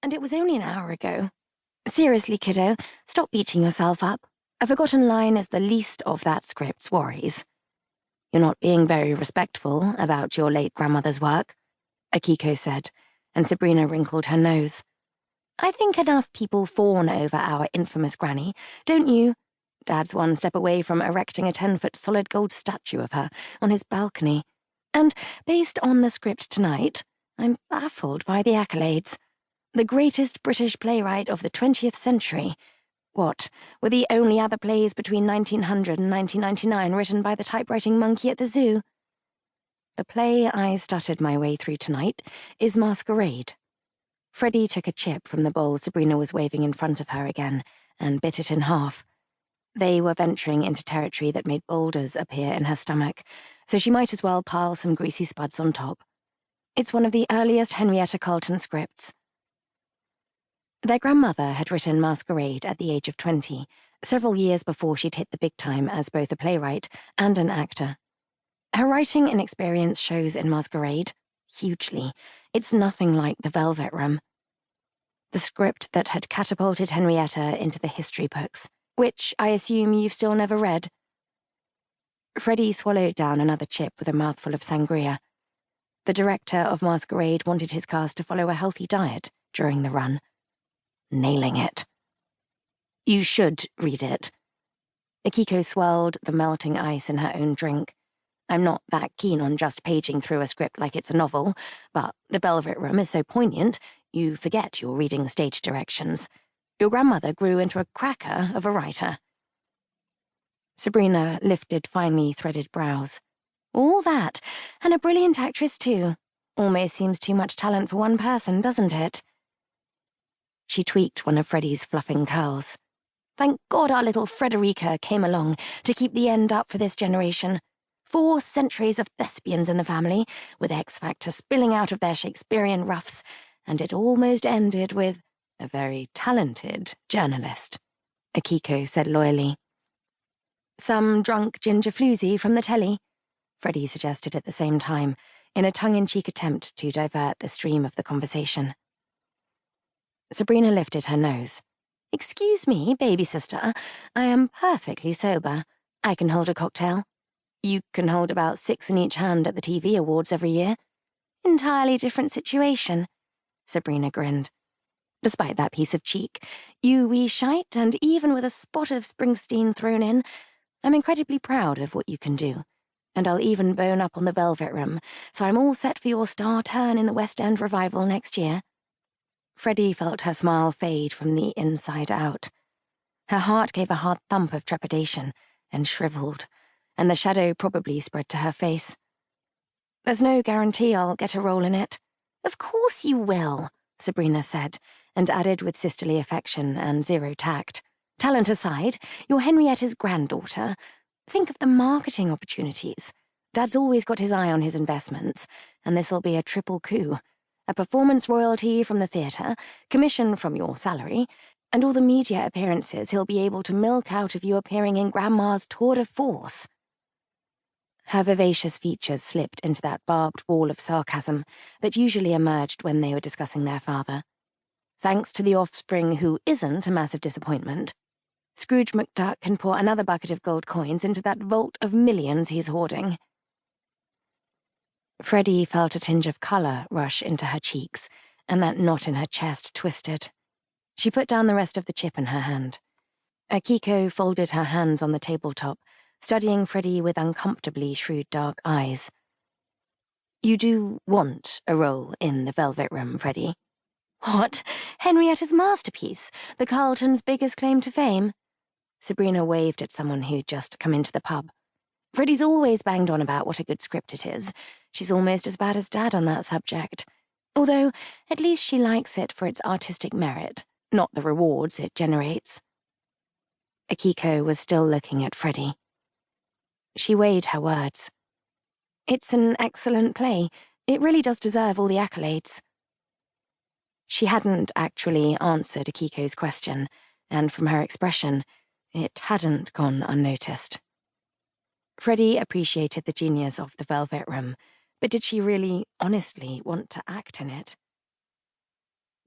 and it was only an hour ago. Seriously, kiddo, stop beating yourself up. A forgotten line is the least of that script's worries. You're not being very respectful about your late grandmother's work, Akiko said, and Sabrina wrinkled her nose. I think enough people fawn over our infamous granny, don't you? Dad's one step away from erecting a 10-foot solid gold statue of her on his balcony. And based on the script tonight, I'm baffled by the accolades. The greatest British playwright of the 20th century. What, were the only other plays between 1900 and 1999 written by the typewriting monkey at the zoo? The play I stuttered my way through tonight is Masquerade. Freddy took a chip from the bowl Sabrina was waving in front of her again and bit it in half. They were venturing into territory that made boulders appear in her stomach, so she might as well pile some greasy spuds on top. It's one of the earliest Henrietta Carlton scripts. Their grandmother had written Masquerade at the age of 20, several years before she'd hit the big time as both a playwright and an actor. Her writing inexperience shows in Masquerade, hugely. It's nothing like The Velvet Room. The script that had catapulted Henrietta into the history books, which I assume you've still never read. Freddy swallowed down another chip with a mouthful of sangria. The director of Masquerade wanted his cast to follow a healthy diet during the run. Nailing it. You should read it. Akiko swirled the melting ice in her own drink. I'm not that keen on just paging through a script like it's a novel, but The Velvet Room is so poignant, you forget you're reading stage directions. Your grandmother grew into a cracker of a writer. Sabrina lifted finely threaded brows. All that, and a brilliant actress too. Almost seems too much talent for one person, doesn't it? She tweaked one of Freddy's fluffing curls. Thank God our little Frederica came along to keep the end up for this generation. 4 centuries of thespians in the family, with X Factor spilling out of their Shakespearean ruffs, and it almost ended with a very talented journalist, Akiko said loyally. Some drunk ginger floozy from the telly, Freddy suggested at the same time, in a tongue-in-cheek attempt to divert the stream of the conversation. Sabrina lifted her nose. Excuse me, baby sister, I am perfectly sober. I can hold a cocktail. You can hold about 6 in each hand at the TV awards every year. Entirely different situation, Sabrina grinned. Despite that piece of cheek, you wee shite, and even with a spot of Springsteen thrown in, I'm incredibly proud of what you can do. And I'll even bone up on The Velvet Room, so I'm all set for your star turn in the West End revival next year. Freddy felt her smile fade from the inside out. Her heart gave a hard thump of trepidation and shriveled, and the shadow probably spread to her face. There's no guarantee I'll get a role in it. Of course you will, Sabrina said, and added with sisterly affection and zero tact. Talent aside, you're Henrietta's granddaughter. Think of the marketing opportunities. Dad's always got his eye on his investments, and this'll be a triple coup. A performance royalty from the theatre, commission from your salary, and all the media appearances he'll be able to milk out of you appearing in Grandma's tour de force. Her vivacious features slipped into that barbed wall of sarcasm that usually emerged when they were discussing their father. Thanks to the offspring who isn't a massive disappointment, Scrooge McDuck can pour another bucket of gold coins into that vault of millions he's hoarding. Freddy felt a tinge of colour rush into her cheeks, and that knot in her chest twisted. She put down the rest of the chip in her hand. Akiko folded her hands on the tabletop, studying Freddy with uncomfortably shrewd dark eyes. You do want a role in The Velvet Room, Freddy? What? Henrietta's masterpiece, the Carltons' biggest claim to fame? Sabrina waved at someone who'd just come into the pub. Freddy's always banged on about what a good script it is. She's almost as bad as Dad on that subject. Although, at least she likes it for its artistic merit, not the rewards it generates. Akiko was still looking at Freddy. She weighed her words. It's an excellent play. It really does deserve all the accolades. She hadn't actually answered Akiko's question, and from her expression, it hadn't gone unnoticed. Freddy appreciated the genius of The Velvet Room, but did she really, honestly, want to act in it?